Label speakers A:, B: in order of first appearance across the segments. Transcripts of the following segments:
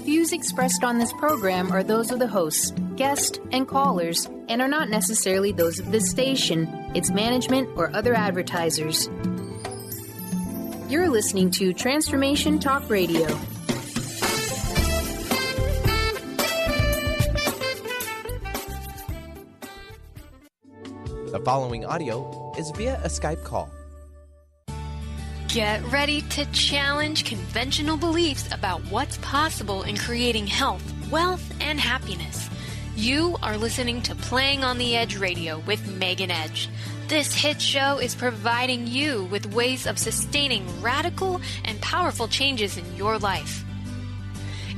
A: Views expressed on this program are those of the hosts, guests, and callers, and are not necessarily those of this station, its management, or other advertisers. You're listening to Transformation Talk Radio.
B: The following audio is via a Skype call.
C: Get ready to challenge conventional beliefs about what's possible in creating health, wealth, and happiness. You are listening to Playing on the Edge Radio with Megan Edge. This hit show is providing you with ways of sustaining radical and powerful changes in your life.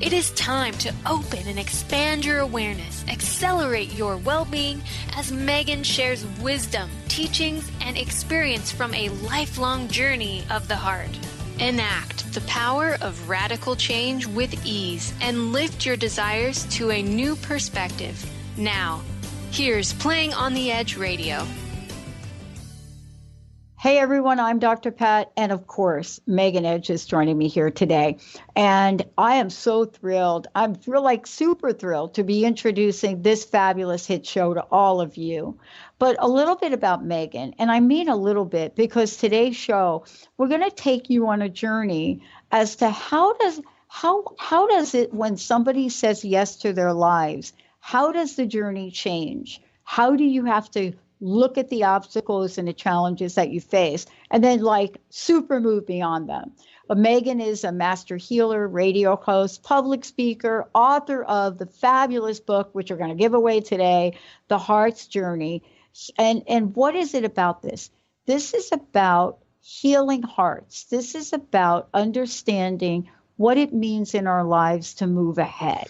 C: It is time to open and expand your awareness, accelerate your well-being as Megan shares wisdom, teachings, and experience from a lifelong journey of the heart. Enact the power of radical change with ease and lift your desires to a new perspective. Now, here's Playing on the Edge Radio.
D: Hey everyone, I'm Dr. Pat, and of course, Megan Edge is joining me here today. And I am so thrilled. I'm super thrilled to be introducing this fabulous hit show to all of you. But a little bit about Megan, and I mean a little bit because today's show, we're going to take you on a journey as to how does it when somebody says yes to their lives, how does the journey change? How do you have to look at the obstacles and the challenges that you face, and then super move beyond them. But Megan is a master healer, radio host, public speaker, author of the fabulous book, which we're going to give away today, The Heart's Journey. And what is it about this? This is about healing hearts. This is about understanding what it means in our lives to move ahead.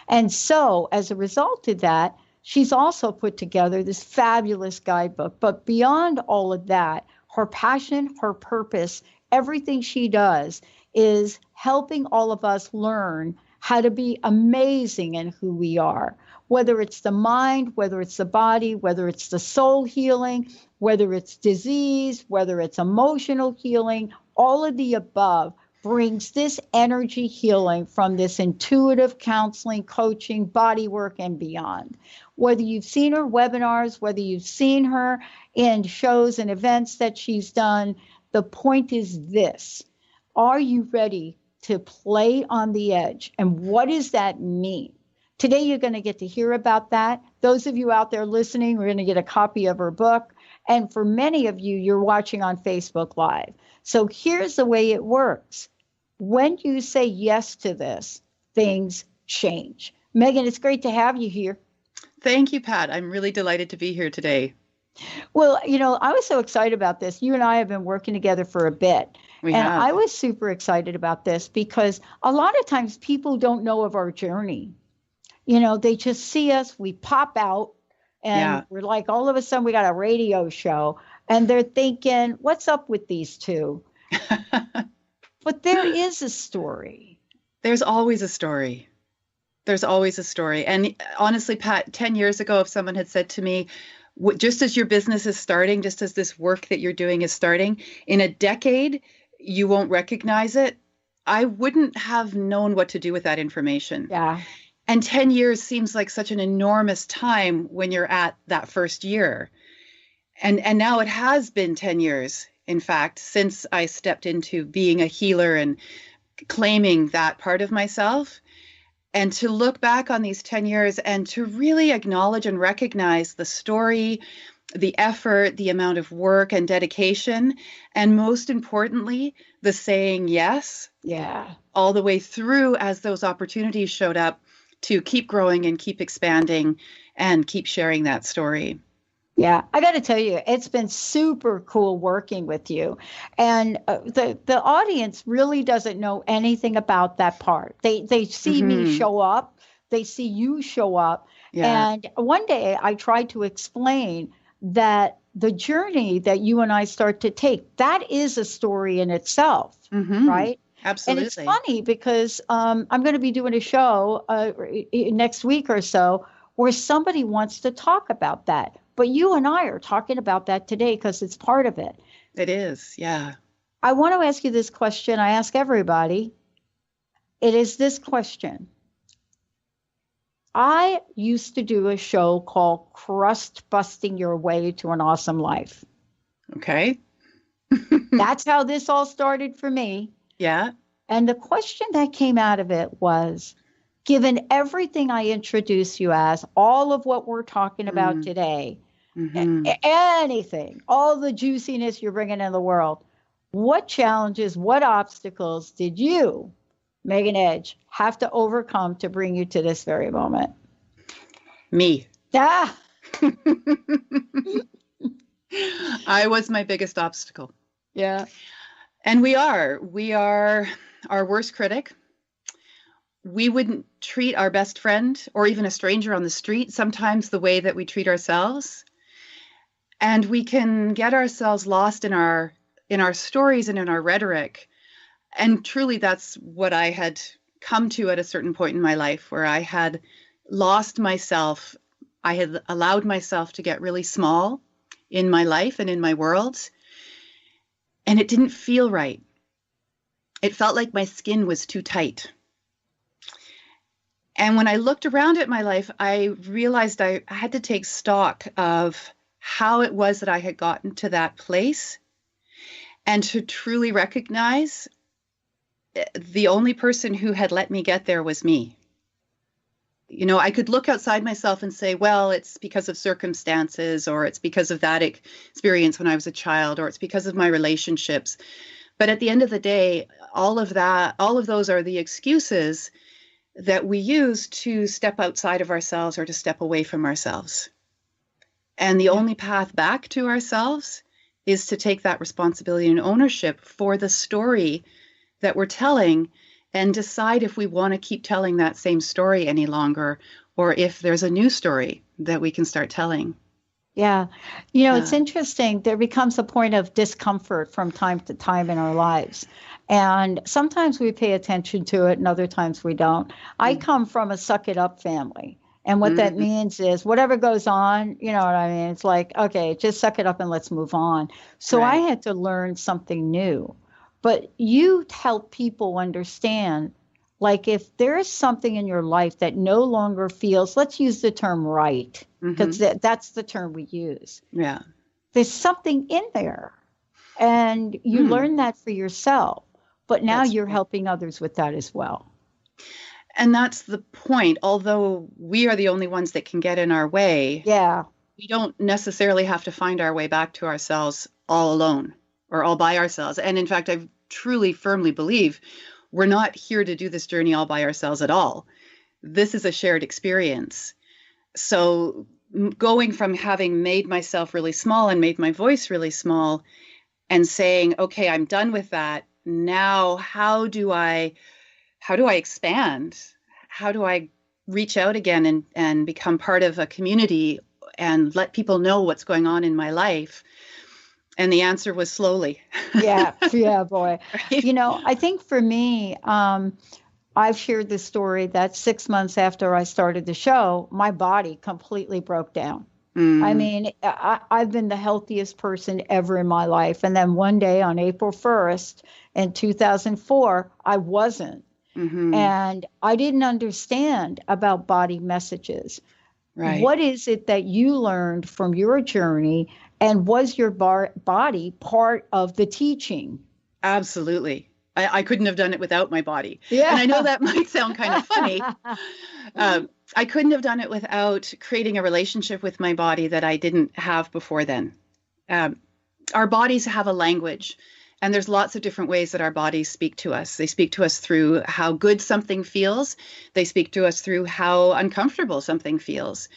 D: And so as a result of that, she's also put together this fabulous guidebook. But beyond all of that, her passion, her purpose, everything she does is helping all of us learn how to be amazing in who we are, whether it's the mind, whether it's the body, whether it's the soul healing, whether it's disease, whether it's emotional healing, all of the above brings this energy healing from this intuitive counseling, coaching, body work, and beyond. Whether you've seen her webinars, whether you've seen her in shows and events that she's done, the point is this. Are you ready to play on the edge? And what does that mean? Today, you're going to get to hear about that. Those of you out there listening, we're going to get a copy of her book. And for many of you, you're watching on Facebook Live. So here's the way it works. When you say yes to this, things change. Megan, it's great to have you here.
E: Thank you, Pat. I'm really delighted to be here today.
D: Well, I was so excited about this. You and I have been working together for a bit. I was super excited about this because a lot of times people don't know of our journey. They just see us, we pop out, and we're like, all of a sudden we got a radio show, and they're thinking, what's up with these two? But there is a story.
E: There's always a story. There's always a story. And honestly, Pat, 10 years ago, if someone had said to me, just as your business is starting, just as this work that you're doing is starting, in a decade, you won't recognize it, I wouldn't have known what to do with that information.
D: Yeah.
E: And 10 years seems like such an enormous time when you're at that first year. And now it has been 10 years, in fact, since I stepped into being a healer and claiming that part of myself. And to look back on these 10 years and to really acknowledge and recognize the story, the effort, the amount of work and dedication, and most importantly, the saying yes.
D: Yeah.
E: All the way through as those opportunities showed up to keep growing and keep expanding and keep sharing that story.
D: Yeah, I got to tell you, it's been super cool working with you. And the audience really doesn't know anything about that part. They see me show up. They see you show up. Yeah. And one day I tried to explain that the journey that you and I start to take, that is a story in itself, right?
E: Absolutely.
D: And it's funny because I'm going to be doing a show next week or so where somebody wants to talk about that. But you and I are talking about that today because it's part of it.
E: It is, yeah.
D: I want to ask you this question. I ask everybody. It is this question. I used to do a show called Crust Busting Your Way to an Awesome Life.
E: Okay.
D: That's how this all started for me.
E: Yeah.
D: And the question that came out of it was, given everything I introduce you as, all of what we're talking about today, anything, all the juiciness you're bringing in the world, what challenges, what obstacles did you, Megan Edge, have to overcome to bring you to this very moment?
E: Me.
D: Ah.
E: I was my biggest obstacle.
D: Yeah.
E: And we are our worst critic. We wouldn't treat our best friend or even a stranger on the street sometimes the way that we treat ourselves. And we can get ourselves lost in our stories and in our rhetoric. And truly, that's what I had come to at a certain point in my life, where I had lost myself. I had allowed myself to get really small in my life and in my world. And it didn't feel right. It felt like my skin was too tight. And when I looked around at my life, I realized I had to take stock of how it was that I had gotten to that place, and to truly recognize the only person who had let me get there was me. You know, I could look outside myself and say, well, it's because of circumstances, or it's because of that experience when I was a child, or it's because of my relationships. But at the end of the day, all of those are the excuses that we use to step outside of ourselves or to step away from ourselves. And the only path back to ourselves is to take that responsibility and ownership for the story that we're telling, and decide if we want to keep telling that same story any longer, or if there's a new story that we can start telling.
D: Yeah. You know, it's interesting. There becomes a point of discomfort from time to time in our lives. And sometimes we pay attention to it and other times we don't. I come from a suck it up family. And what that means is whatever goes on, you know what I mean? It's like, okay, just suck it up and let's move on. So I had to learn something new. But you help people understand, like, if there is something in your life that no longer feels, let's use the term right, because that's the term we use.
E: Yeah.
D: There's something in there. And you learn that for yourself. But now you're helping others with that as well.
E: And that's the point. Although we are the only ones that can get in our way, we don't necessarily have to find our way back to ourselves all alone or all by ourselves. And in fact, I truly, firmly believe we're not here to do this journey all by ourselves at all. This is a shared experience. So going from having made myself really small and made my voice really small and saying, okay, I'm done with that. Now, how do I expand? How do I reach out again and become part of a community and let people know what's going on in my life? And the answer was slowly.
D: Yeah, boy. Right? You know, I think for me, I've shared this story that 6 months after I started the show, my body completely broke down. I mean, I've been the healthiest person ever in my life. And then one day on April 1st in 2004, I wasn't. And I didn't understand about body messages. Right. What is it that you learned from your journey? And was your body part of the teaching?
E: Absolutely. I couldn't have done it without my body. Yeah. And I know that might sound kind of funny. I couldn't have done it without creating a relationship with my body that I didn't have before then. Our bodies have a language, and there's lots of different ways that our bodies speak to us. They speak to us through how good something feels. They speak to us through how uncomfortable something feels.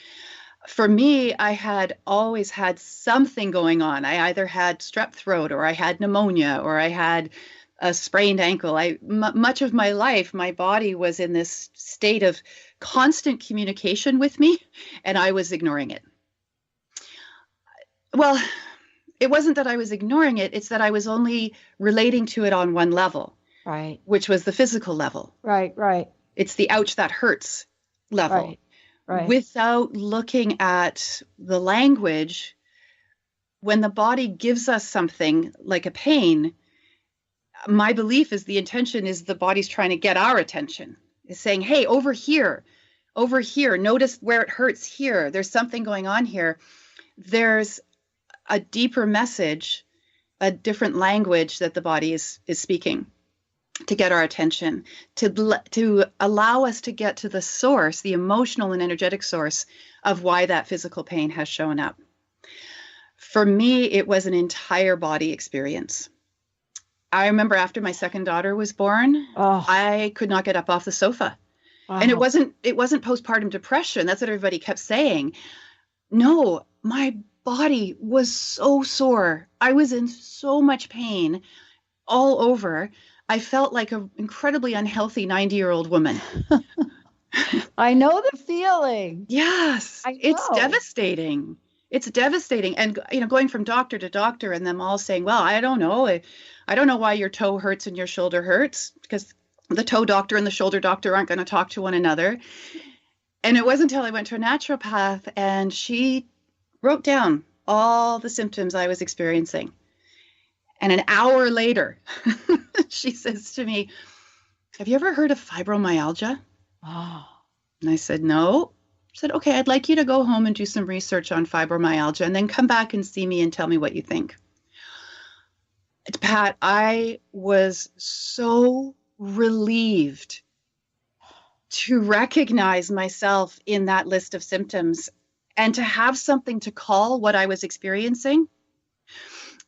E: For me, I had always had something going on. I either had strep throat, or I had pneumonia, or I had a sprained ankle. Much of my life, my body was in this state of constant communication with me, and I was ignoring it. Well, it wasn't that I was ignoring it. It's that I was only relating to it on one level,
D: right?
E: Which was the physical level.
D: Right.
E: It's the ouch, that hurts level. Right. Without looking at the language. When the body gives us something like a pain, my belief is the intention is the body's trying to get our attention. It's saying, hey, over here, over here. Notice where it hurts here. There's something going on here. There's a deeper message, a different language that the body is speaking to get our attention, to allow us to get to the source, the emotional and energetic source of why that physical pain has shown up. For me, it was an entire body experience. I remember after my second daughter was born, I could not get up off the sofa. And it wasn't postpartum depression. That's what everybody kept saying. No, my body was so sore. I was in so much pain all over. I felt like an incredibly unhealthy 90-year-old woman.
D: I know the feeling.
E: Yes, it's devastating. It's devastating. And, going from doctor to doctor and them all saying, well, I don't know. I don't know why your toe hurts and your shoulder hurts, because the toe doctor and the shoulder doctor aren't going to talk to one another. And it wasn't until I went to a naturopath and she wrote down all the symptoms I was experiencing. And an hour later, she says to me, have you ever heard of fibromyalgia? And I said, no. She said, okay, I'd like you to go home and do some research on fibromyalgia and then come back and see me and tell me what you think. Pat, I was so relieved to recognize myself in that list of symptoms and to have something to call what I was experiencing.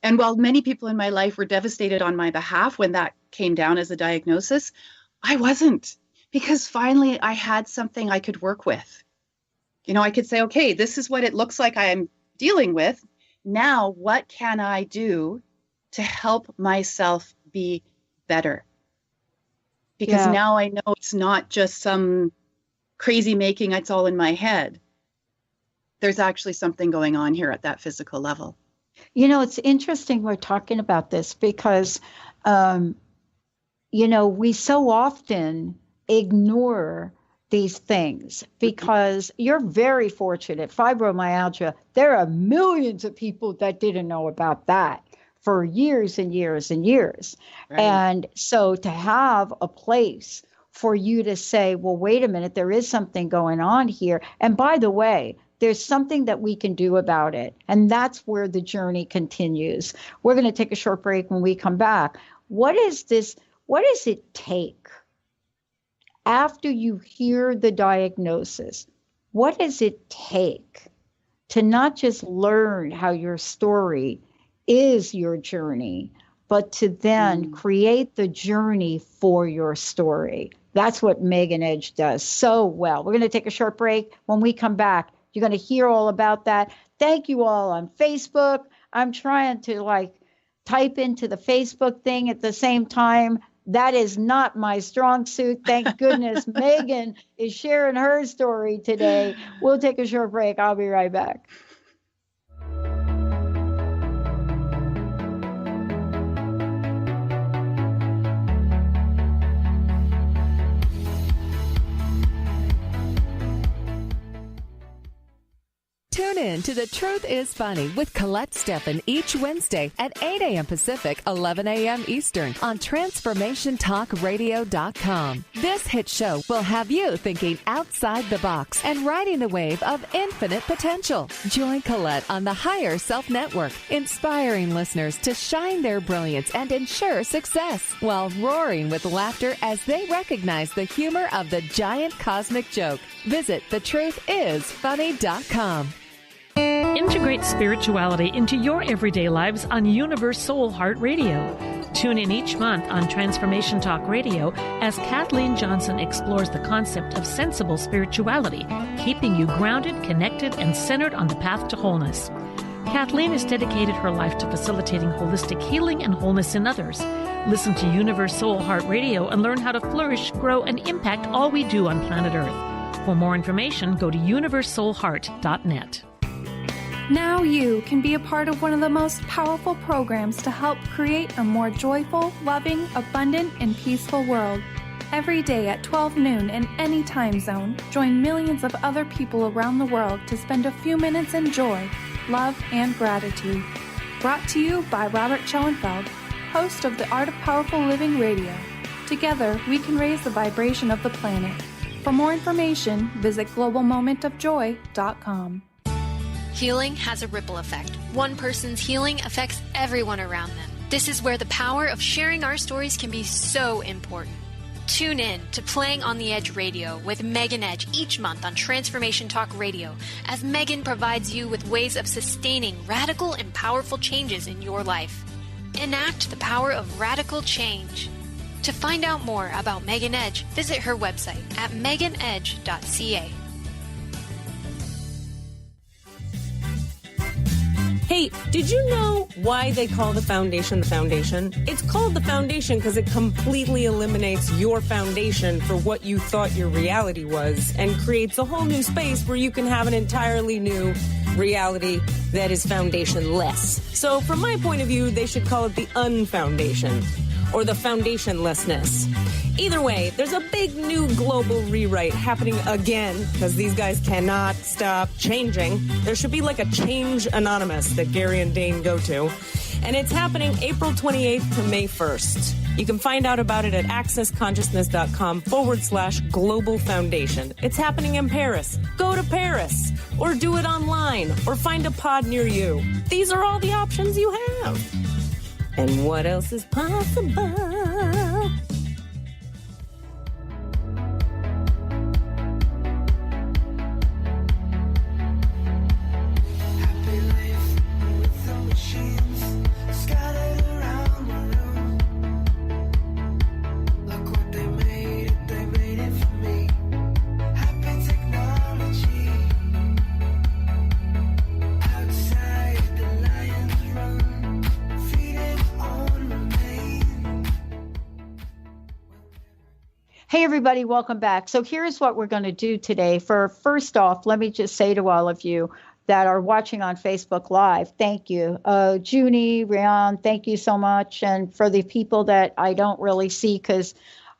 E: And while many people in my life were devastated on my behalf when that came down as a diagnosis, I wasn't, because finally I had something I could work with. I could say, okay, this is what it looks like I am dealing with. Now, what can I do to help myself be better? Because now I know it's not just some crazy making, it's all in my head. There's actually something going on here at that physical level.
D: It's interesting we're talking about this because, we so often ignore these things because you're very fortunate. Fibromyalgia, there are millions of people that didn't know about that for years and years and years. Right. And so to have a place for you to say, well, wait a minute, there is something going on here. And by the way, there's something that we can do about it. And that's where the journey continues. We're going to take a short break. When we come back, what does it take after you hear the diagnosis? What does it take to not just learn how your story is your journey, but to then create the journey for your story? That's what Megan Edge does so well. We're going to take a short break. When we come back, you're going to hear all about that. Thank you all on Facebook. I'm trying to type into the Facebook thing at the same time. That is not my strong suit. Thank goodness Megan is sharing her story today. We'll take a short break. I'll be right back.
F: Tune in to The Truth is Funny with Colette Steffen each Wednesday at 8 a.m. Pacific, 11 a.m. Eastern on TransformationTalkRadio.com. This hit show will have you thinking outside the box and riding the wave of infinite potential. Join Colette on the Higher Self Network, inspiring listeners to shine their brilliance and ensure success while roaring with laughter as they recognize the humor of the giant cosmic joke. Visit TheTruthIsFunny.com.
G: Integrate spirituality into your everyday lives on Universe Soul Heart Radio. Tune in each month on Transformation Talk Radio as Kathleen Johnson explores the concept of sensible spirituality, keeping you grounded, connected, and centered on the path to wholeness. Kathleen has dedicated her life to facilitating holistic healing and wholeness in others. Listen to Universe Soul Heart Radio and learn how to flourish, grow, and impact all we do on planet Earth. For more information, go to universesoulheart.net.
H: Now you can be a part of one of the most powerful programs to help create a more joyful, loving, abundant, and peaceful world. Every day at 12 noon in any time zone, join millions of other people around the world to spend a few minutes in joy, love, and gratitude. Brought to you by Robert Schoenfeld, host of the Art of Powerful Living Radio. Together, we can raise the vibration of the planet. For more information, visit globalmomentofjoy.com.
C: Healing has a ripple effect. One person's healing affects everyone around them. This is where the power of sharing our stories can be so important. Tune in to Playing on the Edge Radio with Megan Edge each month on Transformation Talk Radio, as Megan provides you with ways of sustaining radical and powerful changes in your life. Enact the power of radical change. To find out more about Megan Edge, visit her website at meganedge.ca.
I: Hey, did you know why they call the foundation the foundation? It's called the foundation because it completely eliminates your foundation for what you thought your reality was and creates a whole new space where you can have an entirely new reality that is foundationless. So from my point of view, they should call it the unfoundation or the foundationlessness. Either way, there's a big new global rewrite happening again because these guys cannot stop changing. There should be like a Change Anonymous that Gary and Dane go to. And it's happening April 28th to May 1st. You can find out about it at accessconsciousness.com/global foundation. It's happening in Paris. Go to Paris or do it online or find a pod near you. These are all the options you have. And what else is possible?
D: Hey, everybody, welcome back. So here's what we're going to do today. First off, let me just say to all of you that are watching on Facebook Live, thank you. Junie, Rian, thank you so much. And for the people that I don't really see because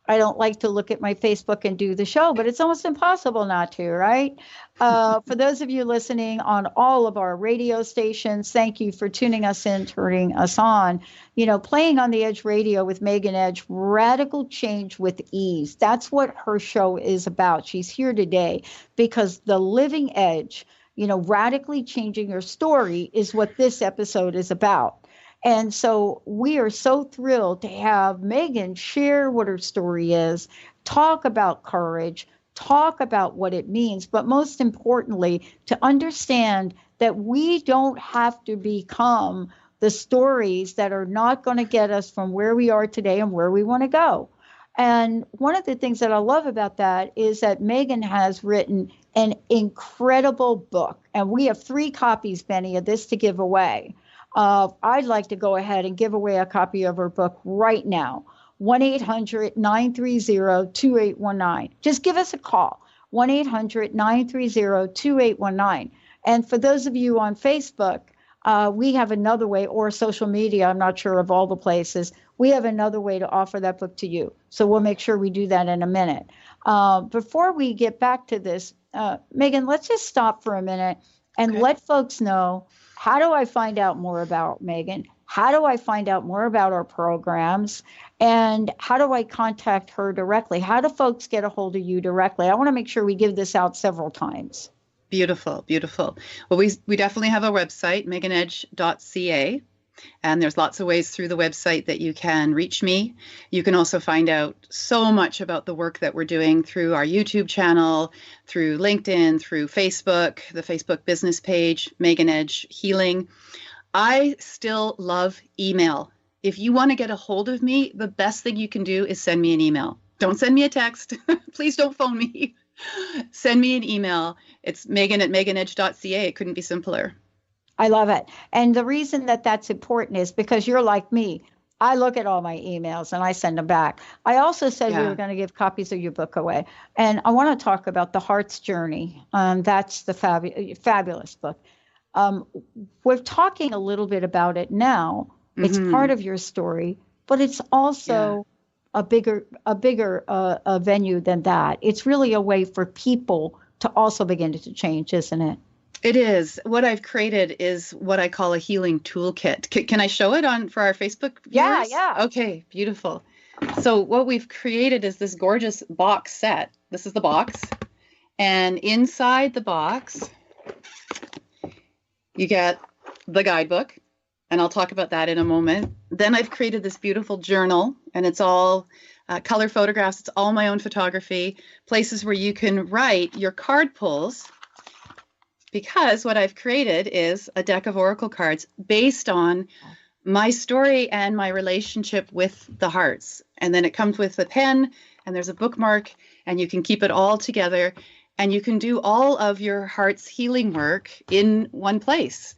D: I don't like to look at my Facebook and do the show, but it's almost impossible not to, right? For those of you listening on all of our radio stations, thank you for tuning us in, turning us on. You know, Playing on the Edge Radio with Megan Edge, radical change with ease. That's what her show is about. She's here today because the living edge, you know, radically changing your story is what this episode is about. And so we are so thrilled to have Megan share what her story is, talk about courage, talk about what it means, but most importantly, to understand that we don't have to become the stories that are not going to get us from where we are today and where we want to go. And one of the things that I love about that is that Megan has written an incredible book, and we have 3 copies, Benny, of this to give away. I'd like to go ahead and give away a copy of her book right now. 1-800-930-2819. Just give us a call. 1-800-930-2819. And for those of you on Facebook, we have another way, or social media, I'm not sure of all the places, we have another way to offer that book to you. So we'll make sure we do that in a minute. Before we get back to this, Megan, let's just stop for a minute and let folks know, how do I find out more about Megan? How do I find out more about our programs? And how do I contact her directly? How do folks get a hold of you directly? I want to make sure we give this out several times.
E: Beautiful, beautiful. Well, we definitely have a website, meganedge.ca. And there's lots of ways through the website that you can reach me. You can also find out so much about the work that we're doing through our YouTube channel, through LinkedIn, through Facebook, the Facebook business page, Megan Edge Healing. I still love email. If you want to get a hold of me, the best thing you can do is send me an email. Don't send me a text. Please don't phone me. Send me an email. It's megan@meganedge.ca. It couldn't be simpler.
D: I love it. And the reason that that's important is because you're like me. I look at all my emails and I send them back. I also said we were going to give copies of your book away. And I want to talk about The Heart's Journey. That's the fabulous book. We're talking a little bit about it now. It's part of your story, but it's also a bigger venue than that. It's really a way for people to also begin to change, isn't it?
E: It is. What I've created is what I call a healing toolkit. Can I show it for our Facebook viewers?
D: Yeah.
E: Okay, beautiful. So what we've created is this gorgeous box set. This is the box. And inside the box, you get the guidebook. And I'll talk about that in a moment. Then I've created this beautiful journal, and it's all color photographs. It's all my own photography, places where you can write your card pulls, because what I've created is a deck of oracle cards based on my story and my relationship with the hearts. And then it comes with a pen, and there's a bookmark, and you can keep it all together, and you can do all of your heart's healing work in one place.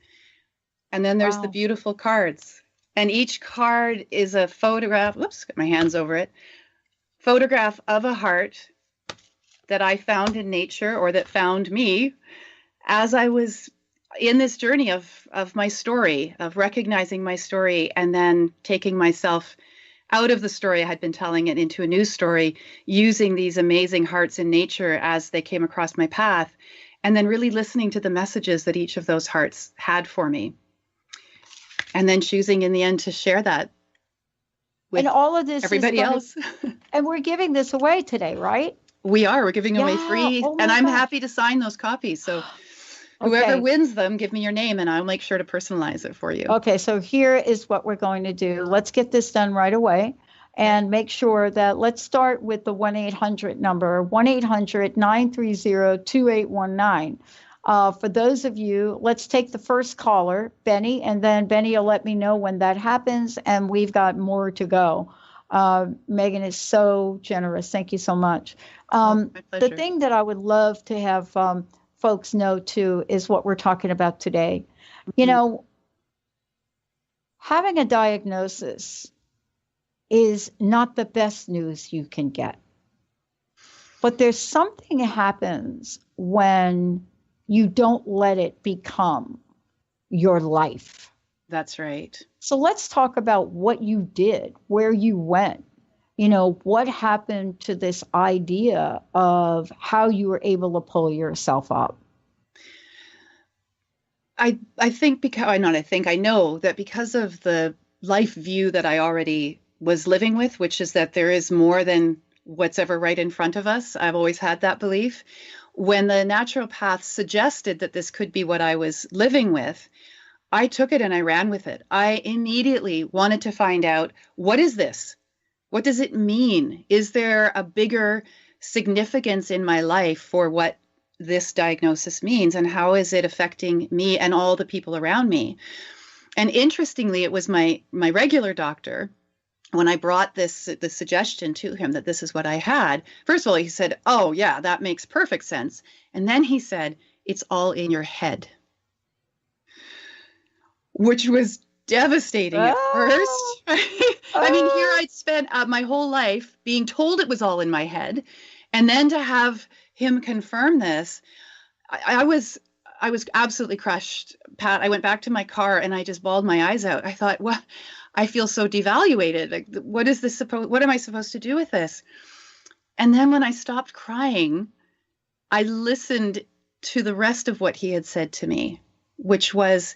E: And then there's the beautiful cards. And each card is a photograph. Whoops, got my hands over it. Photograph of a heart that I found in nature, or that found me as I was in this journey of my story, of recognizing my story, and then taking myself out of the story I had been telling it into a new story, using these amazing hearts in nature as they came across my path, and then really listening to the messages that each of those hearts had for me. And then choosing in the end to share that with
D: and all of this
E: everybody else.
D: And we're giving this away today, right?
E: We are. We're giving away free. And I'm happy to sign those copies. So whoever wins them, give me your name and I'll make sure to personalize it for you.
D: Okay, so here is what we're going to do. Let's get this done right away and make sure that, let's start with the 1-800 number, 1-800-930-2819. For those of you, let's take the first caller, Benny, and then Benny will let me know when that happens, and we've got more to go. Megan is so generous. Thank you so much.
E: My pleasure.
D: The thing that I would love to have folks know, too, is what we're talking about today. Mm-hmm. You know, having a diagnosis is not the best news you can get. But there's something that happens when you don't let it become your life.
E: That's right.
D: So let's talk about what you did, where you went, you know, what happened to this idea of how you were able to pull yourself up.
E: I know that because of the life view that I already was living with, which is that there is more than what's ever right in front of us. I've always had that belief. When the naturopath suggested that this could be what I was living with, I took it and I ran with it. I immediately wanted to find out, what is this? What does it mean? Is there a bigger significance in my life for what this diagnosis means, and how is it affecting me and all the people around me? And interestingly, it was my regular doctor, when I brought the suggestion to him that this is what I had. First of all, he said, "Oh yeah, that makes perfect sense." And then he said, "It's all in your head," which was devastating at first. I mean, here I'd spent my whole life being told it was all in my head, and then to have him confirm this, I was absolutely crushed, Pat. I went back to my car and I just bawled my eyes out. I thought, well, I feel so devaluated. Like, what am I supposed to do with this? And then when I stopped crying, I listened to the rest of what he had said to me, which was,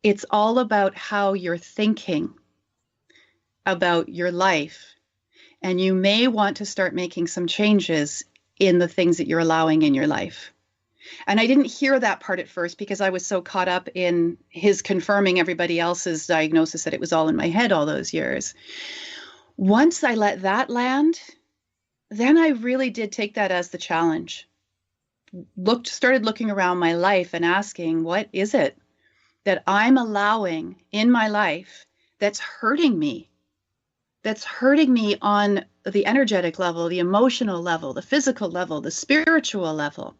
E: it's all about how you're thinking about your life. And you may want to start making some changes in the things that you're allowing in your life. And I didn't hear that part at first because I was so caught up in his confirming everybody else's diagnosis that it was all in my head all those years. Once I let that land, then I really did take that as the challenge. Started looking around my life and asking, what is it that I'm allowing in my life that's hurting me? That's hurting me on the energetic level, the emotional level, the physical level, the spiritual level.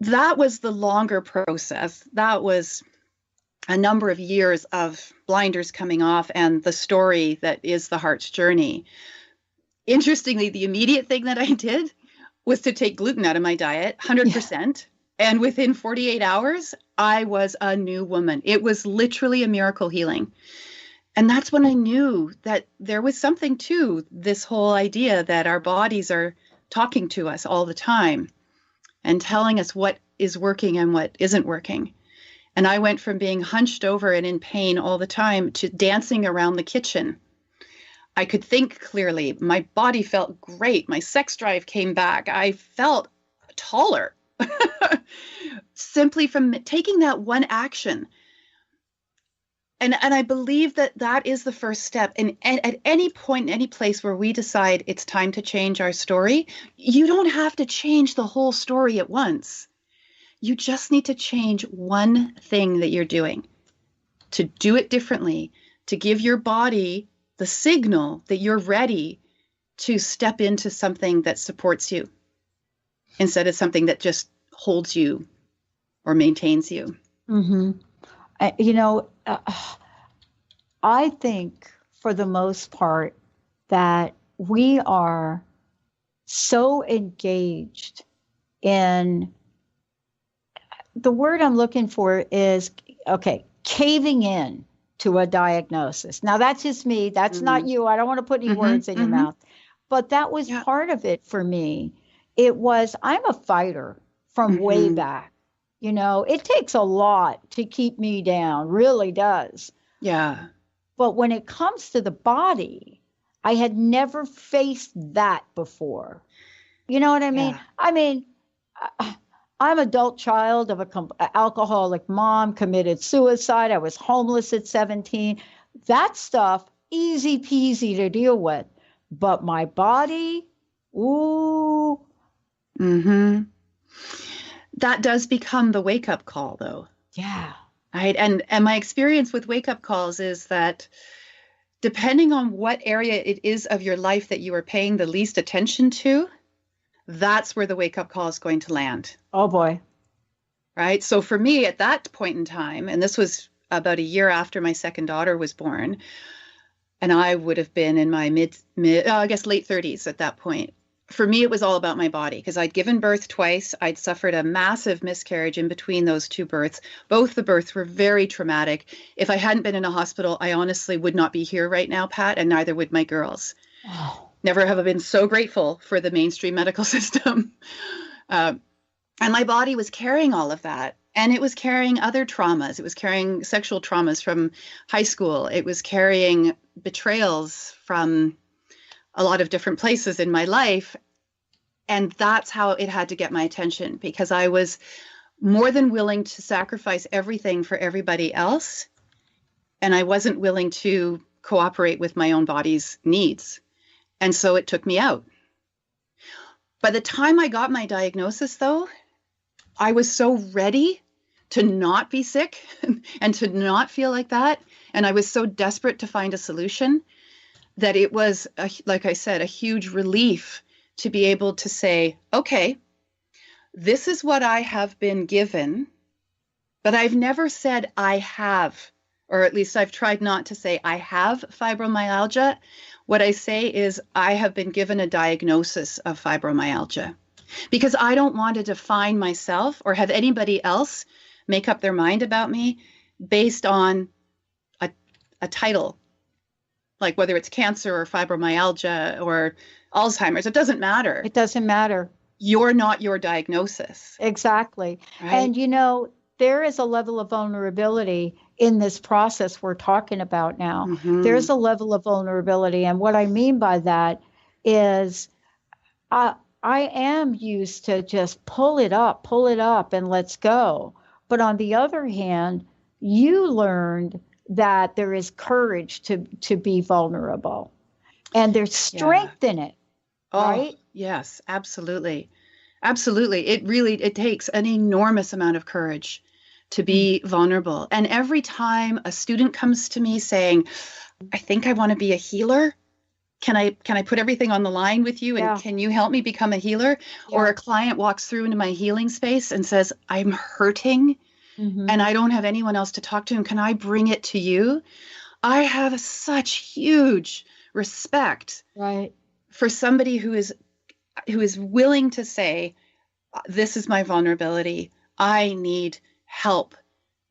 E: That was the longer process. That was a number of years of blinders coming off and the story that is the heart's journey. Interestingly, the immediate thing that I did was to take gluten out of my diet, 100%. Yeah. And within 48 hours, I was a new woman. It was literally a miracle healing. And that's when I knew that there was something to this whole idea that our bodies are talking to us all the time and telling us what is working and what isn't working. And I went from being hunched over and in pain all the time to dancing around the kitchen. I could think clearly. My body felt great. My sex drive came back. I felt taller simply from taking that one action. And I believe that that is the first step. And at any point, in any place where we decide it's time to change our story, you don't have to change the whole story at once. You just need to change one thing that you're doing, to do it differently, to give your body the signal that you're ready to step into something that supports you instead of something that just holds you or maintains you.
D: Mm-hmm. I think for the most part that we are so engaged in, the word I'm looking for is, caving in to a diagnosis. Now that's just me. That's not you. I don't want to put any words in your mouth, but that was part of it for me. It was, I'm a fighter from way back. It takes a lot to keep me down, really does.
E: Yeah.
D: But when it comes to the body, I had never faced that before. You know what I mean? Yeah. I'm an adult child of an alcoholic mom, committed suicide. I was homeless at 17. That stuff, easy peasy to deal with. But my body, ooh.
E: Mm-hmm. That does become the wake-up call, though.
D: Yeah.
E: Right. And my experience with wake-up calls is that depending on what area it is of your life that you are paying the least attention to, that's where the wake-up call is going to land.
D: Oh, boy.
E: Right. So for me at that point in time, and this was about a year after my second daughter was born, and I would have been in my late 30s at that point. For me, it was all about my body because I'd given birth twice. I'd suffered a massive miscarriage in between those two births. Both the births were very traumatic. If I hadn't been in a hospital, I honestly would not be here right now, Pat, and neither would my girls.
D: Oh.
E: Never have I been so grateful for the mainstream medical system. And my body was carrying all of that. And it was carrying other traumas. It was carrying sexual traumas from high school. It was carrying betrayals from a lot of different places in my life. And that's how it had to get my attention, because I was more than willing to sacrifice everything for everybody else. And I wasn't willing to cooperate with my own body's needs. And so it took me out. By the time I got my diagnosis, though, I was so ready to not be sick and to not feel like that. And I was so desperate to find a solution that it was, like I said, a huge relief to be able to say, okay, this is what I have been given, but I've never said I have, or at least I've tried not to say I have fibromyalgia. What I say is I have been given a diagnosis of fibromyalgia, because I don't want to define myself or have anybody else make up their mind about me based on a title, like whether it's cancer or fibromyalgia or Alzheimer's. It doesn't matter.
D: It doesn't matter.
E: You're not your diagnosis.
D: Exactly.
E: Right?
D: And, there is a level of vulnerability in this process we're talking about now. Mm-hmm. There's a level of vulnerability. And what I mean by that is I am used to just pull it up, and let's go. But on the other hand, you learned that there is courage to be vulnerable, and there's strength in it, right?
E: Yes, absolutely. Absolutely. It takes an enormous amount of courage to be vulnerable. And every time a student comes to me saying, I think I want to be a healer, can I put everything on the line with you, and can you help me become a healer? Yeah. Or a client walks through into my healing space and says, I'm hurting. Mm-hmm. And I don't have anyone else to talk to, and can I bring it to you? I have such huge respect for somebody who is willing to say, this is my vulnerability. I need help.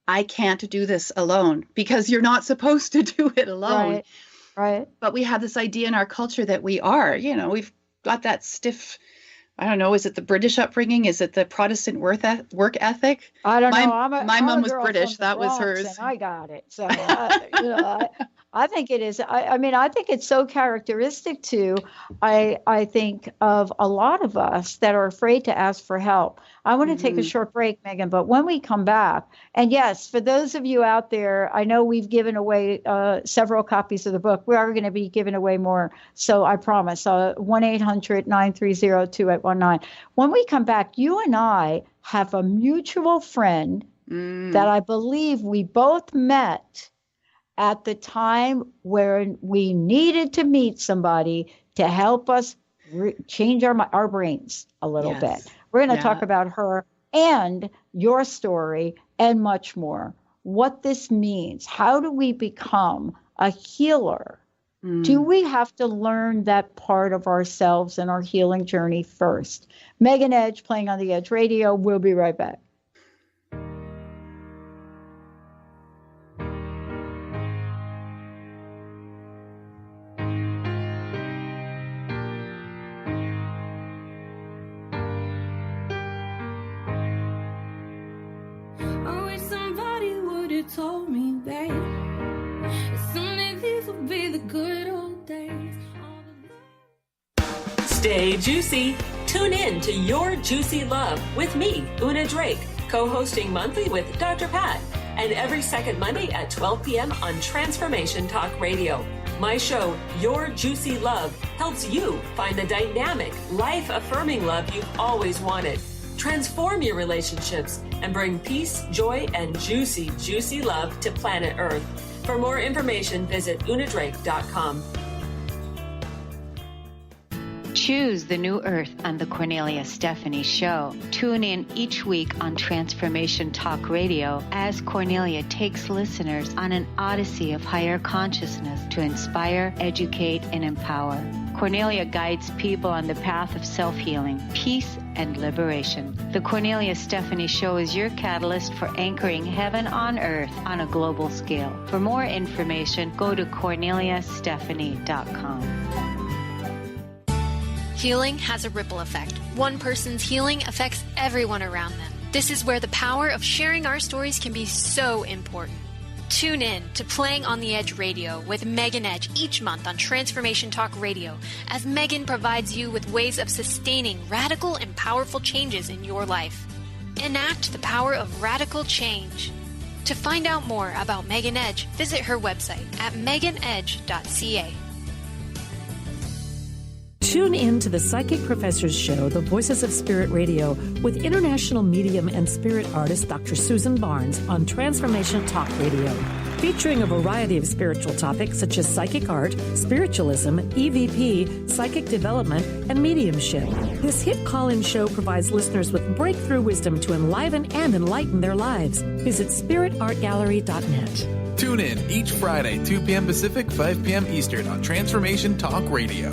E: I can't do this alone, because you're not supposed to do it alone.
D: Right.
E: But we have this idea in our culture that we are, we've got that stiff I don't know, is it the British upbringing? Is it the Protestant work ethic?
D: I don't know.
E: My mom was
D: girl
E: British.
D: from the
E: That was
D: Bronx,
E: hers.
D: and I got it. So, I think it is. I mean, I think it's so characteristic to, I think, of a lot of us that are afraid to ask for help. I want to take a short break, Megan, but when we come back, and yes, for those of you out there, I know we've given away several copies of the book. We are going to be giving away more. So I promise, 1-800-930-2819. When we come back, you and I have a mutual friend that I believe we both met at the time where we needed to meet somebody to help us change our brains a little bit. We're going to talk about her and your story and much more. What this means. How do we become a healer? Do we have to learn that part of ourselves in our healing journey first? Megan Edge, Playing on the Edge Radio. We'll be right back.
J: Told me, babe, someday these will be the good old days.
K: Stay juicy. Tune in to Your Juicy Love with me, Una Drake, co-hosting monthly with Dr. Pat, and every second Monday at 12 p.m. on Transformation Talk Radio. My show, Your Juicy Love, helps you find the dynamic, life-affirming love you've always wanted. Transform your relationships and bring peace, joy, and juicy, juicy love to planet Earth. For more information, visit unadrake.com.
L: Choose the new earth on the Cornelia Stephanie Show. Tune in each week on Transformation Talk Radio as Cornelia takes listeners on an odyssey of higher consciousness to inspire, educate, and empower. Cornelia guides people on the path of self-healing, peace, and liberation. The Cornelia Stephanie Show is your catalyst for anchoring heaven on earth on a global scale. For more information, go to corneliastephanie.com.
C: Healing has a ripple effect. One person's healing affects everyone around them. This is where the power of sharing our stories can be so important. Tune in to Playing on the Edge Radio with Megan Edge each month on Transformation Talk Radio, as Megan provides you with ways of sustaining radical and powerful changes in your life. Enact the power of radical change. To find out more about Megan Edge, visit her website at meganedge.ca.
G: Tune in to the Psychic Professors Show, The Voices of Spirit Radio, with international medium and spirit artist Dr. Susan Barnes on Transformation Talk Radio, featuring a variety of spiritual topics such as psychic art, spiritualism, EVP, psychic development, and mediumship. This hit call-in show provides listeners with breakthrough wisdom to enliven and enlighten their lives. Visit spiritartgallery.net.
M: Tune in each Friday, 2 p.m. Pacific, 5 p.m. Eastern on Transformation Talk Radio.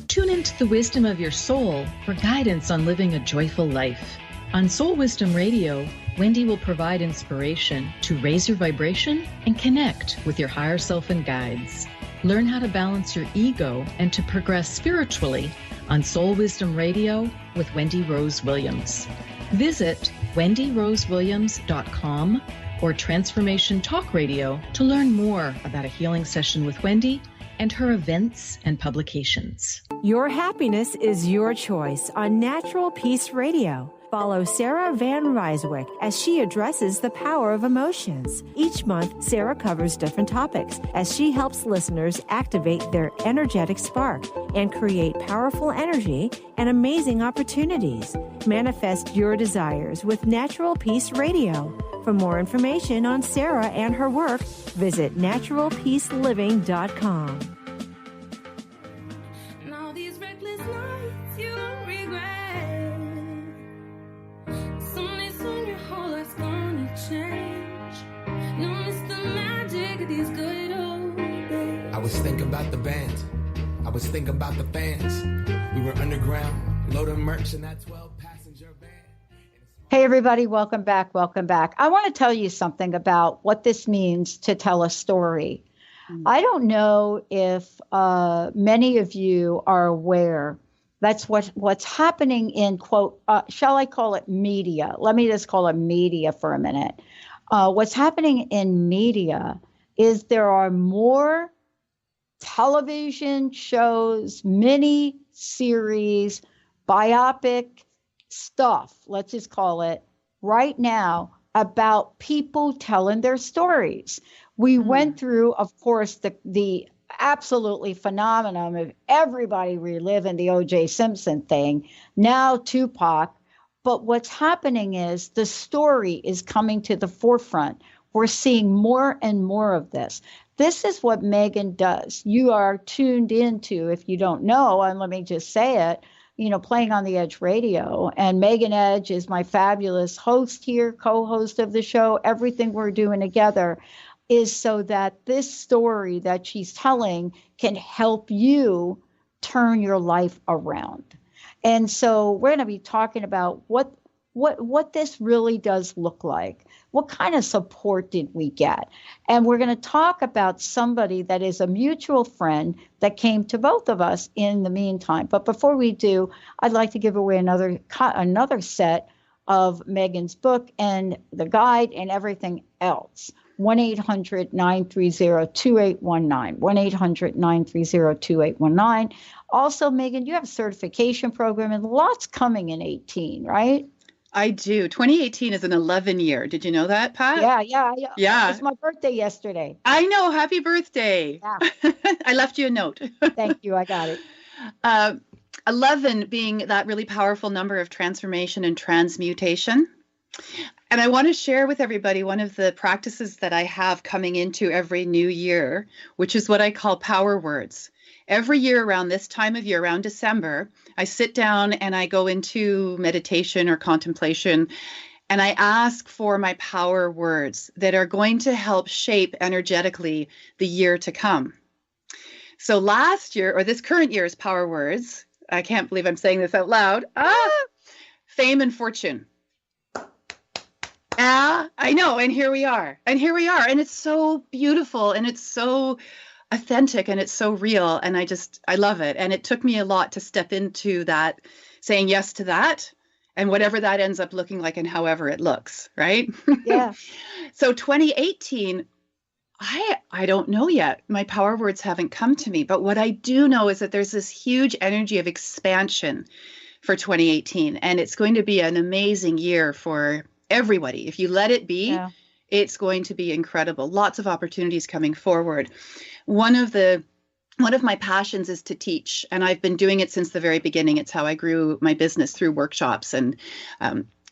N: Tune into the wisdom of your soul for guidance on living a joyful life. On Soul Wisdom Radio, Wendy will provide inspiration to raise your vibration and connect with your higher self and guides. Learn how to balance your ego and to progress spiritually on Soul Wisdom Radio with Wendy Rose Williams. Visit wendyrosewilliams.com or Transformation Talk Radio to learn more about a healing session with Wendy and her events and publications.
O: Your happiness is your choice on Natural Peace Radio. Follow Sarah Van Ryswick as she addresses the power of emotions. Each month, Sarah covers different topics as she helps listeners activate their energetic spark and create powerful energy and amazing opportunities. Manifest your desires with Natural Peace Radio. For more information on Sarah and her work, visit naturalpeaceliving.com.
J: And all these reckless nights you regret. Someday soon your whole life's gonna change. You'll miss the magic of these good old days.
P: I was thinking about the band. I was thinking about the fans. We were underground, loading merch in that 12-passenger van.
D: Hey, everybody. Welcome back. Welcome back. I want to tell you something about what this means to tell a story. I don't know if many of you are aware That's what's happening in, quote, shall I call it media? Let me just call it media for a minute. What's happening in media is there are more television shows, mini series, biopic stuff, let's just call it, right now about people telling their stories. We went through, of course, the absolutely phenomenon of everybody reliving the O.J. Simpson thing, now Tupac. But what's happening is the story is coming to the forefront. We're seeing more and more of this. This is what Megan does. You are tuned into, if you don't know, and let me just say it, Playing on the Edge Radio. And Megan Edge is my fabulous host here, co-host of the show. Everything we're doing together is so that this story that she's telling can help you turn your life around. And so we're going to be talking about what this really does look like. What kind of support did we get? And we're going to talk about somebody that is a mutual friend that came to both of us in the meantime. But before we do, I'd like to give away another set of Megan's book and the guide and everything else. 1-800-930-2819. 1-800-930-2819. Also, Megan, you have a certification program and lots coming in 18, right?
E: I do. 2018 is an 11 year. Did you know that, Pat?
D: Yeah.
E: Yeah.
D: It was my birthday yesterday.
E: I know. Happy birthday.
D: Yeah.
E: I left you a note.
D: Thank you. I got it.
E: 11 being that really powerful number of transformation and transmutation. And I want to share with everybody one of the practices that I have coming into every new year, which is what I call power words. Every year around this time of year, around December, I sit down and I go into meditation or contemplation, and I ask for my power words that are going to help shape energetically the year to come. So last year, or this current year's power words, I can't believe I'm saying this out loud, fame and fortune. I know, and here we are. And it's so beautiful, and it's so authentic, and it's so real, and I love it. And it took me a lot to step into that, saying yes to that, and whatever that ends up looking like and however it looks, right?
D: Yeah.
E: So 2018, I don't know yet. My power words haven't come to me, but what I do know is that there's this huge energy of expansion for 2018, and it's going to be an amazing year for everybody. If you let it be, it's going to be incredible. Lots of opportunities coming forward. One of my passions is to teach, and I've been doing it since the very beginning. It's how I grew my business, through workshops and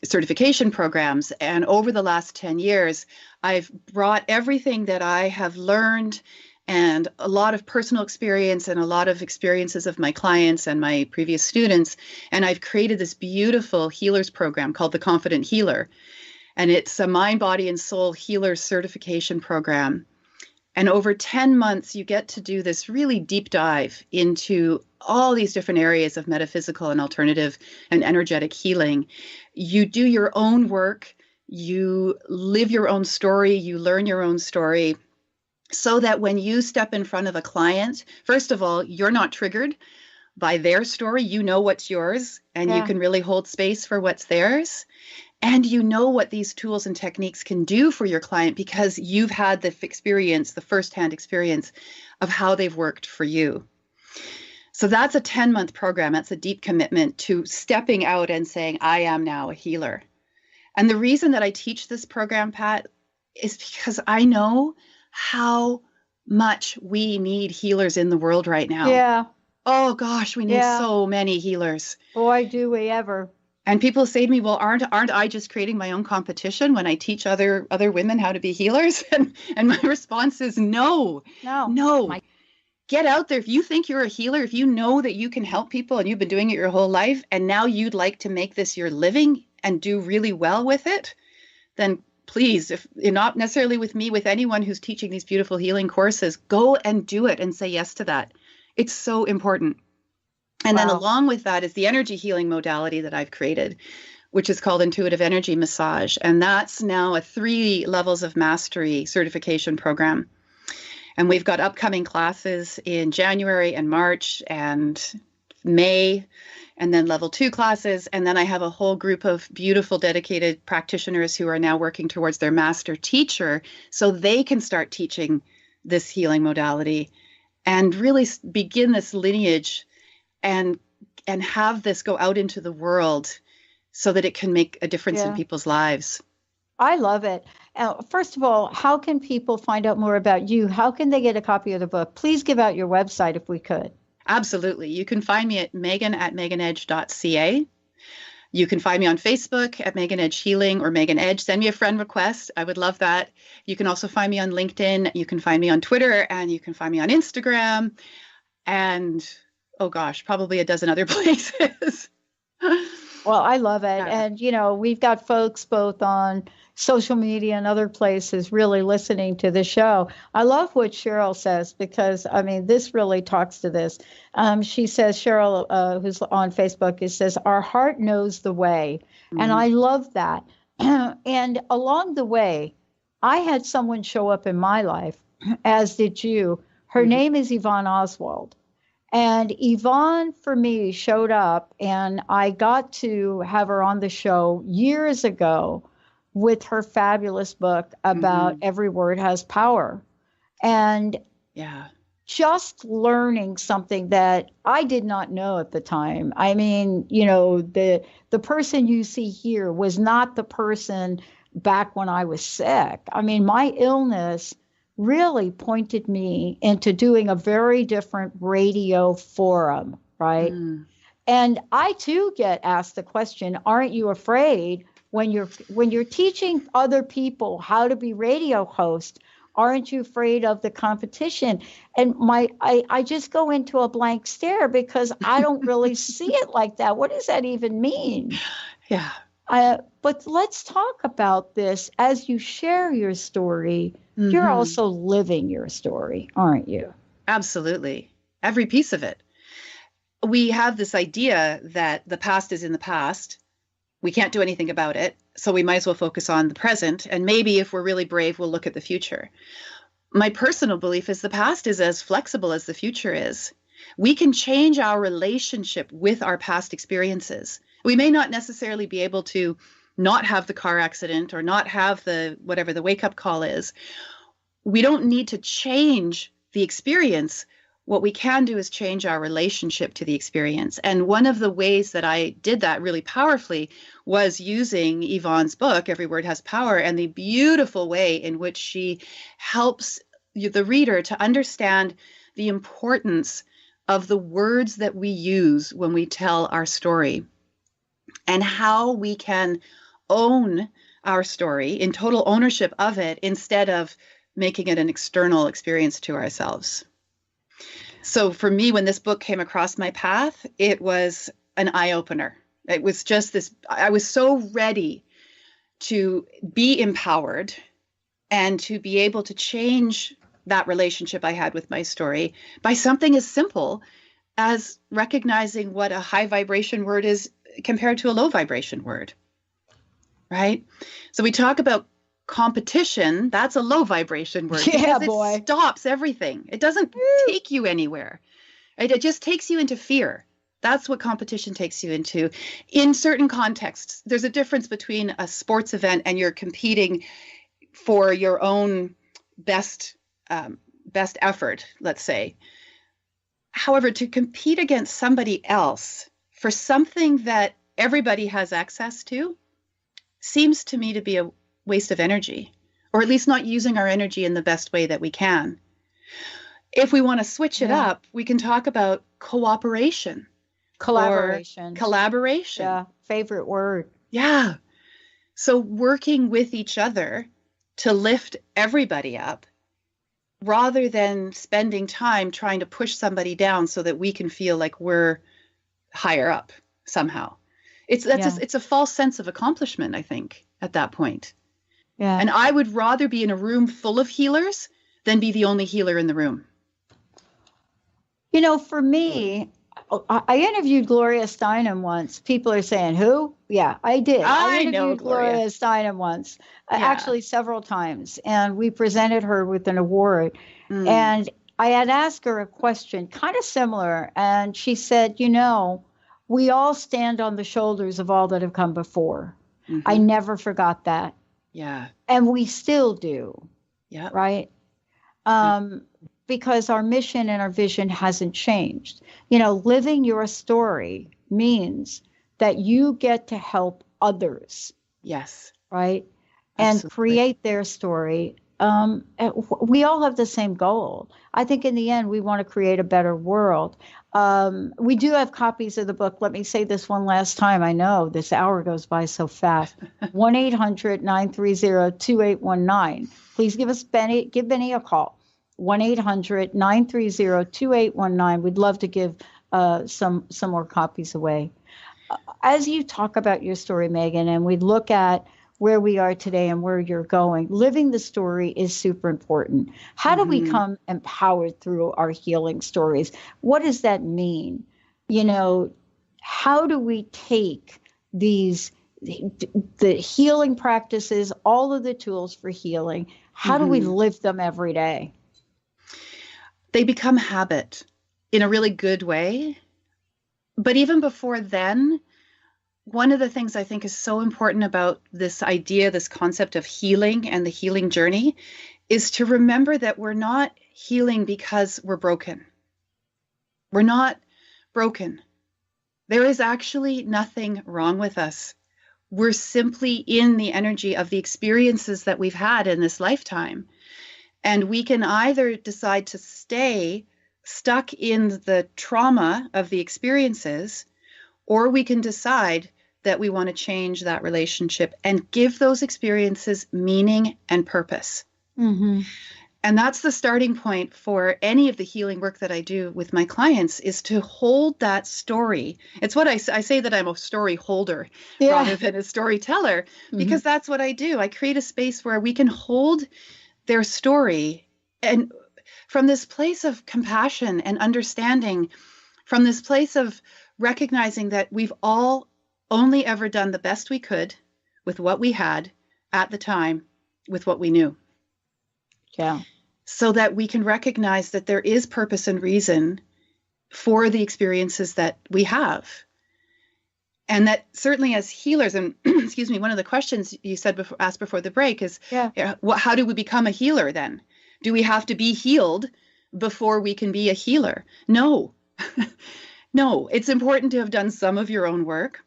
E: certification programs. And over the last 10 years, I've brought everything that I have learned and a lot of personal experience and a lot of experiences of my clients and my previous students. And I've created this beautiful healers program called the Confident Healer. And it's a mind, body, and soul healer certification program. And over 10 months, you get to do this really deep dive into all these different areas of metaphysical and alternative and energetic healing. You do your own work, you live your own story, you learn your own story, so that when you step in front of a client, first of all, you're not triggered by their story. You know what's yours, and you can really hold space for what's theirs. And you know what these tools and techniques can do for your client because you've had the experience, the firsthand experience of how they've worked for you. So that's a 10-month program. That's a deep commitment to stepping out and saying, I am now a healer. And the reason that I teach this program, Pat, is because I know how much we need healers in the world right now.
D: Yeah.
E: Oh gosh, we need so many healers.
D: Boy, do we ever.
E: And people say to me, well, aren't I just creating my own competition when I teach other women how to be healers? And my response is no. Get out there. If you think you're a healer, if you know that you can help people and you've been doing it your whole life, and now you'd like to make this your living and do really well with it, then please, if you're not necessarily with me, with anyone who's teaching these beautiful healing courses, go and do it and say yes to that. It's so important. And then along with that is the energy healing modality that I've created, which is called Intuitive Energy Massage. And that's now a 3 levels of mastery certification program. And we've got upcoming classes in January and March and May, and then level 2 classes. And then I have a whole group of beautiful, dedicated practitioners who are now working towards their master teacher so they can start teaching this healing modality and really begin this lineage and have this go out into the world so that it can make a difference in people's lives.
D: I love it. First of all, how can people find out more about you? How can they get a copy of the book? Please give out your website if we could.
E: Absolutely. You can find me at megan@meganedge.ca. You can find me on Facebook at Megan Edge Healing or Megan Edge. Send me a friend request. I would love that. You can also find me on LinkedIn. You can find me on Twitter, and you can find me on Instagram. And, oh gosh, probably a dozen other places.
D: Well, I love it. And, you know, we've got folks both on social media and other places really listening to the show. I love what Cheryl says because, I mean, this really talks to this. She says, Cheryl, who's on Facebook, it says, our heart knows the way. Mm-hmm. And I love that. And along the way, I had someone show up in my life, as did you. Her name is Yvonne Oswald. And Yvonne, for me, showed up, and I got to have her on the show years ago with her fabulous book about Every Word Has Power. And just learning something that I did not know at the time. I mean, you know, the person you see here was not the person back when I was sick. I mean, my illness really pointed me into doing a very different radio forum, right? And I too get asked the question, aren't you afraid when you're teaching other people how to be radio hosts, aren't you afraid of the competition? And I just go into a blank stare because I don't really see it like that. What does that even mean?
E: Yeah.
D: But let's talk about this. As you share your story, you're also living your story, aren't you?
E: Absolutely. Every piece of it. We have this idea that the past is in the past. We can't do anything about it. So we might as well focus on the present. And maybe if we're really brave, we'll look at the future. My personal belief is the past is as flexible as the future is. We can change our relationship with our past experiences. We may not necessarily be able to not have the car accident or not have the whatever the wake-up call is. We don't need to change the experience. What we can do is change our relationship to the experience. And one of the ways that I did that really powerfully was using Yvonne's book, Every Word Has Power, and the beautiful way in which she helps the reader to understand the importance of the words that we use when we tell our story and how we can own our story in total ownership of it instead of making it an external experience to ourselves. So for me, when this book came across my path, it was an eye-opener. It was just this, I was so ready to be empowered and to be able to change that relationship I had with my story by something as simple as recognizing what a high vibration word is compared to a low vibration word, right? So we talk about competition. That's a low vibration word.
D: Yeah,
E: boy. It stops everything. It doesn't take you anywhere. Right? It just takes you into fear. That's what competition takes you into. In certain contexts, there's a difference between a sports event and you're competing for your own best effort, let's say. However, to compete against somebody else for something that everybody has access to seems to me to be a waste of energy, or at least not using our energy in the best way that we can. If we want to switch it up, we can talk about cooperation.
D: Collaboration.
E: Yeah,
D: favorite word.
E: Yeah. So working with each other to lift everybody up rather than spending time trying to push somebody down so that we can feel like we're higher up somehow. It's a false sense of accomplishment, I think, at that point.
D: Yeah.
E: And I would rather be in a room full of healers than be the only healer in the room.
D: You know, for me, I interviewed Gloria Steinem once. People are saying, who? Yeah, I did. I interviewed Gloria Steinem once, actually several times. And we presented her with an award. And I had asked her a question kind of similar, and she said, you know, we all stand on the shoulders of all that have come before. Mm-hmm. I never forgot that.
E: Yeah.
D: And we still do.
E: Yeah.
D: Right? Because our mission and our vision hasn't changed. You know, living your story means that you get to help others.
E: Yes.
D: Right?
E: Absolutely.
D: And create their story. We all have the same goal. I think in the end, we want to create a better world. We do have copies of the book. Let me say this one last time. I know this hour goes by so fast. 1-800-930-2819. Please give Benny a call. 1-800-930-2819. We'd love to give some more copies away. As you talk about your story, Megan, and we look at where we are today and where you're going, living the story is super important. How do we become empowered through our healing stories? What does that mean? You know, how do we take the healing practices, all of the tools for healing, how do we live them every day?
E: They become habit in a really good way. But even before then, one of the things I think is so important about this idea, this concept of healing and the healing journey, is to remember that we're not healing because we're broken. We're not broken. There is actually nothing wrong with us. We're simply in the energy of the experiences that we've had in this lifetime. And we can either decide to stay stuck in the trauma of the experiences, or we can decide that we want to change that relationship and give those experiences meaning and purpose. Mm-hmm. And that's the starting point for any of the healing work that I do with my clients, is to hold that story. It's what I say that I'm a story holder rather than a storyteller, because that's what I do. I create a space where we can hold their story, and from this place of compassion and understanding, from this place of recognizing that we've all only ever done the best we could with what we had at the time, with what we knew.
D: Yeah.
E: So that we can recognize that there is purpose and reason for the experiences that we have. And that certainly as healers, and excuse me, one of the questions you asked before the break is, how do we become a healer then? Do we have to be healed before we can be a healer? No. No, it's important to have done some of your own work.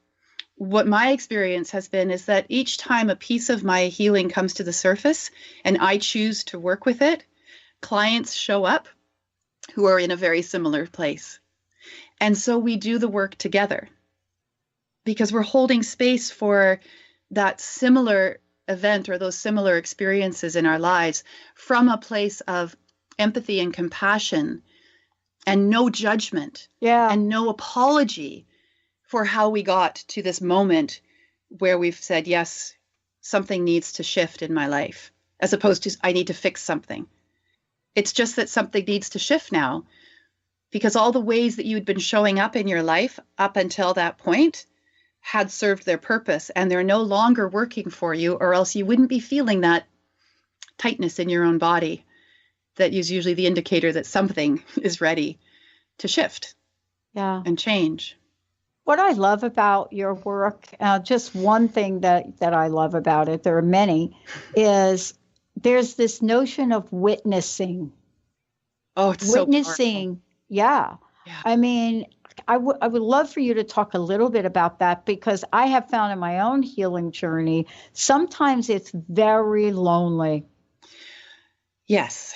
E: What my experience has been is that each time a piece of my healing comes to the surface and I choose to work with it, clients show up who are in a very similar place. And so we do the work together because we're holding space for that similar event or those similar experiences in our lives from a place of empathy and compassion and no judgment and no apology for how we got to this moment where we've said, yes, something needs to shift in my life, as opposed to I need to fix something. It's just that something needs to shift now, because all the ways that you'd been showing up in your life up until that point had served their purpose, and they're no longer working for you, or else you wouldn't be feeling that tightness in your own body. That is usually the indicator that something is ready to shift and change.
D: What I love about your work, just one thing that I love about it, there are many, is there's this notion of witnessing.
E: Oh, it's
D: witnessing.
E: So
D: yeah. I mean, I would love for you to talk a little bit about that, because I have found in my own healing journey, sometimes it's very lonely.
E: Yes.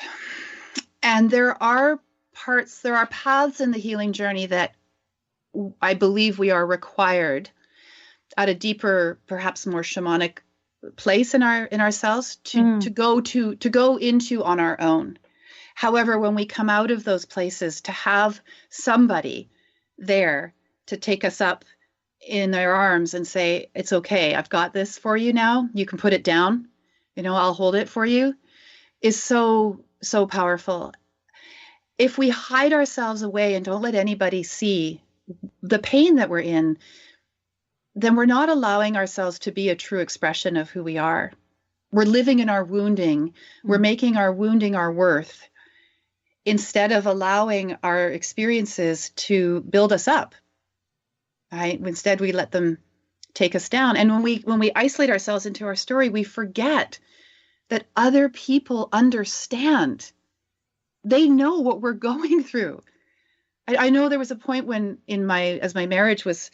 E: And there are paths in the healing journey that I believe we are required at a deeper, perhaps more shamanic place in ourselves to go into on our own. However, when we come out of those places, to have somebody there to take us up in their arms and say, it's okay, I've got this for you now, you can put it down, I'll hold it for you, is so, so powerful. If we hide ourselves away and don't let anybody see the pain that we're in, then we're not allowing ourselves to be a true expression of who we are. We're living in our wounding. We're making our wounding our worth. instead of allowing our experiences to build us up. Right? Instead, we let them take us down. And when we isolate ourselves into our story, we forget that other people understand. They know what we're going through. I know there was a point when as my marriage was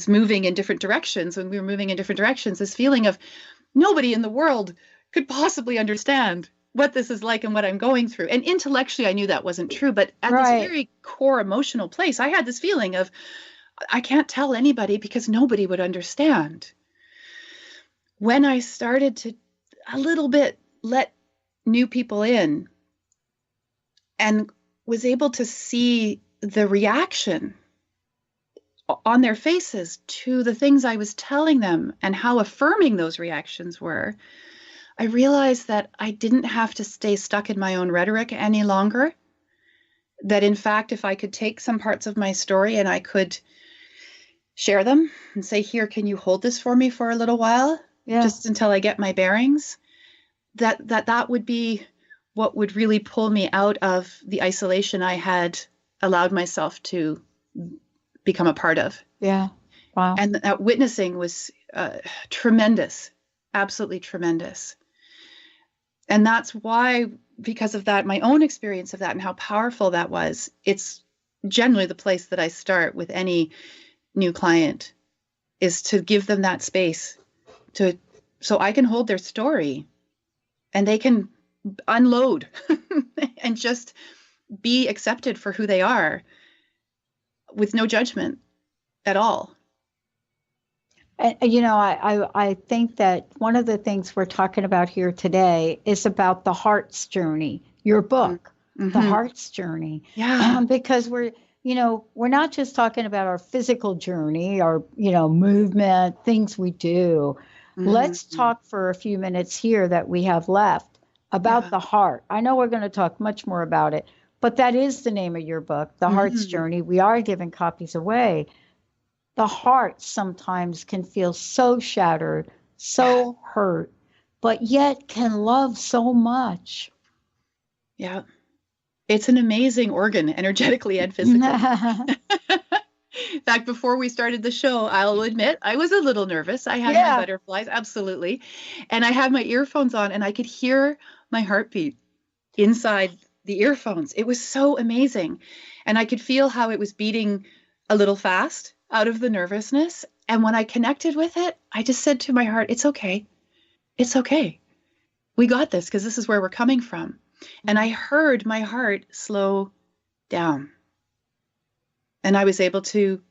E: moving in different directions, when we were moving in different directions, this feeling of nobody in the world could possibly understand what this is like and what I'm going through. And intellectually, I knew that wasn't true. But at this very core emotional place, I had this feeling of, I can't tell anybody because nobody would understand. When I started to a little bit let new people in and was able to see the reaction on their faces to the things I was telling them and how affirming those reactions were, I realized that I didn't have to stay stuck in my own rhetoric any longer. That in fact, if I could take some parts of my story and I could share them and say, here, can you hold this for me for a little while? Yeah. Just until I get my bearings, that would be what would really pull me out of the isolation I had allowed myself to become a part of.
D: Yeah. Wow.
E: And that witnessing was tremendous, absolutely tremendous. And that's why, because of that, my own experience of that and how powerful that was, it's generally the place that I start with any new client, is to give them that space so I can hold their story and they can unload and just be accepted for who they are with no judgment at all.
D: And, I think that one of the things we're talking about here today is about the heart's journey, your book, The Heart's Journey.
E: Yeah.
D: Because we're not just talking about our physical journey, our, movement, things we do. Let's talk for a few minutes here that we have left about the heart. I know we're going to talk much more about it, but that is the name of your book, The Heart's Journey. We are giving copies away. The heart sometimes can feel so shattered, so hurt, but yet can love so much.
E: Yeah. It's an amazing organ, energetically and physically. In fact, before we started the show, I'll admit I was a little nervous. I had my butterflies, absolutely. And I had my earphones on and I could hear my heartbeat inside the earphones. It was so amazing. And I could feel how it was beating a little fast out of the nervousness. And when I connected with it, I just said to my heart, it's okay. It's okay. We got this because this is where we're coming from. And I heard my heart slow down. And I was able to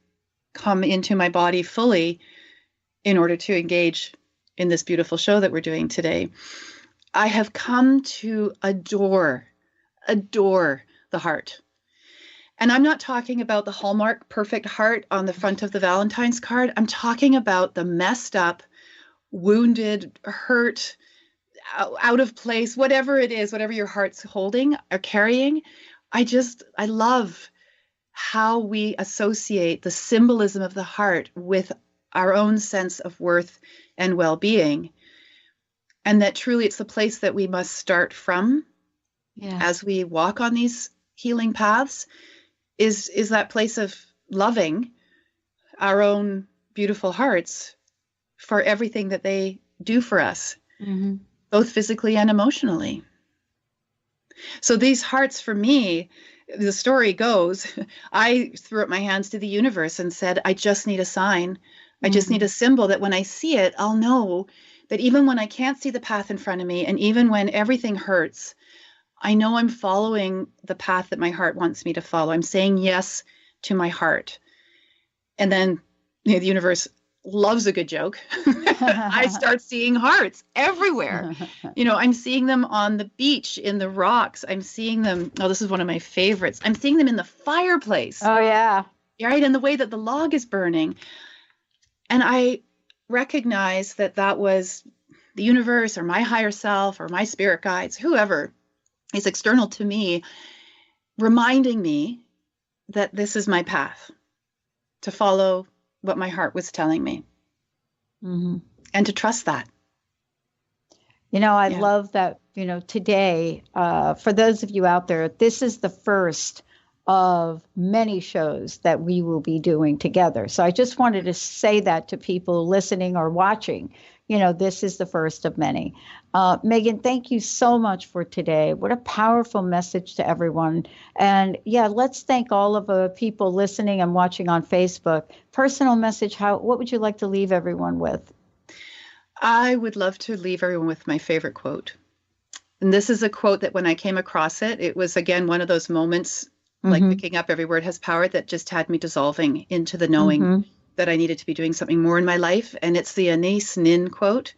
E: come into my body fully in order to engage in this beautiful show that we're doing today. I have come to adore the heart. And I'm not talking about the Hallmark perfect heart on the front of the Valentine's card. I'm talking about the messed up, wounded, hurt, out of place, whatever it is, whatever your heart's holding or carrying. I love how we associate the symbolism of the heart with our own sense of worth and well-being. And that truly it's the place that we must start from as we walk on these healing paths, is that place of loving our own beautiful hearts for everything that they do for us, both physically and emotionally. So these hearts, for me, the story goes, I threw up my hands to the universe and said, I just need a sign. I just need a symbol that when I see it, I'll know that even when I can't see the path in front of me, and even when everything hurts, I know I'm following the path that my heart wants me to follow. I'm saying yes to my heart. And then the universe loves a good joke. I start seeing hearts everywhere. I'm seeing them on the beach, in the rocks. I'm seeing them. Oh, this is one of my favorites. I'm seeing them in the fireplace.
D: Oh, yeah.
E: Right. And the way that the log is burning. And I recognize that was the universe or my higher self or my spirit guides, whoever is external to me, reminding me that this is my path, to follow what my heart was telling me, and to trust that.
D: I love that, today, for those of you out there, this is the first of many shows that we will be doing together. So I just wanted to say that to people listening or watching. This is the first of many. Megan, thank you so much for today. What a powerful message to everyone. And let's thank all of the people listening and watching on Facebook. Personal message, what would you like to leave everyone with?
E: I would love to leave everyone with my favorite quote. And this is a quote that when I came across it, it was, again, one of those moments, like picking up every word has power, that just had me dissolving into the knowing that I needed to be doing something more in my life. And it's the Anais Nin quote.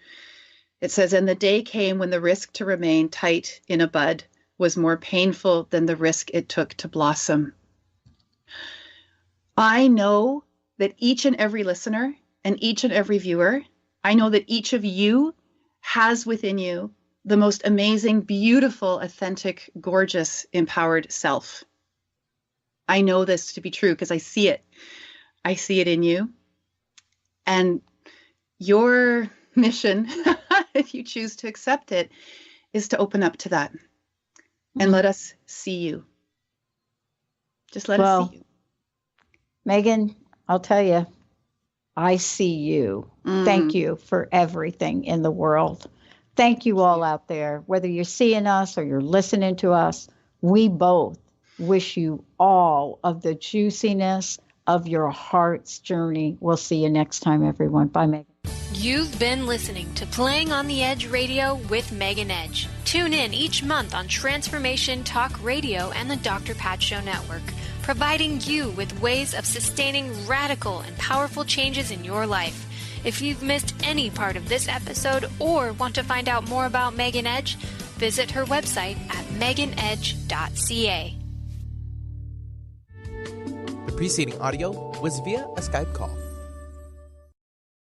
E: It says, "And the day came when the risk to remain tight in a bud was more painful than the risk it took to blossom." I know that each and every listener and each and every viewer, I know that each of you has within you the most amazing, beautiful, authentic, gorgeous, empowered self. I know this to be true because I see it. I see it in you. And your mission, if you choose to accept it, is to open up to that and let us see you. Just let us see you.
D: Megan, I'll tell you, I see you. Thank you for everything in the world. Thank you all out there, whether you're seeing us or you're listening to us. We both wish you all of the juiciness of your heart's journey. We'll see you next time, everyone. Bye, Megan.
C: You've been listening to Playing on the Edge Radio with Megan Edge. Tune in each month on Transformation Talk Radio and the Dr. Pat Show Network, providing you with ways of sustaining radical and powerful changes in your life. If you've missed any part of this episode or want to find out more about Megan Edge, visit her website at meganedge.ca.
B: The preceding audio was via a Skype call.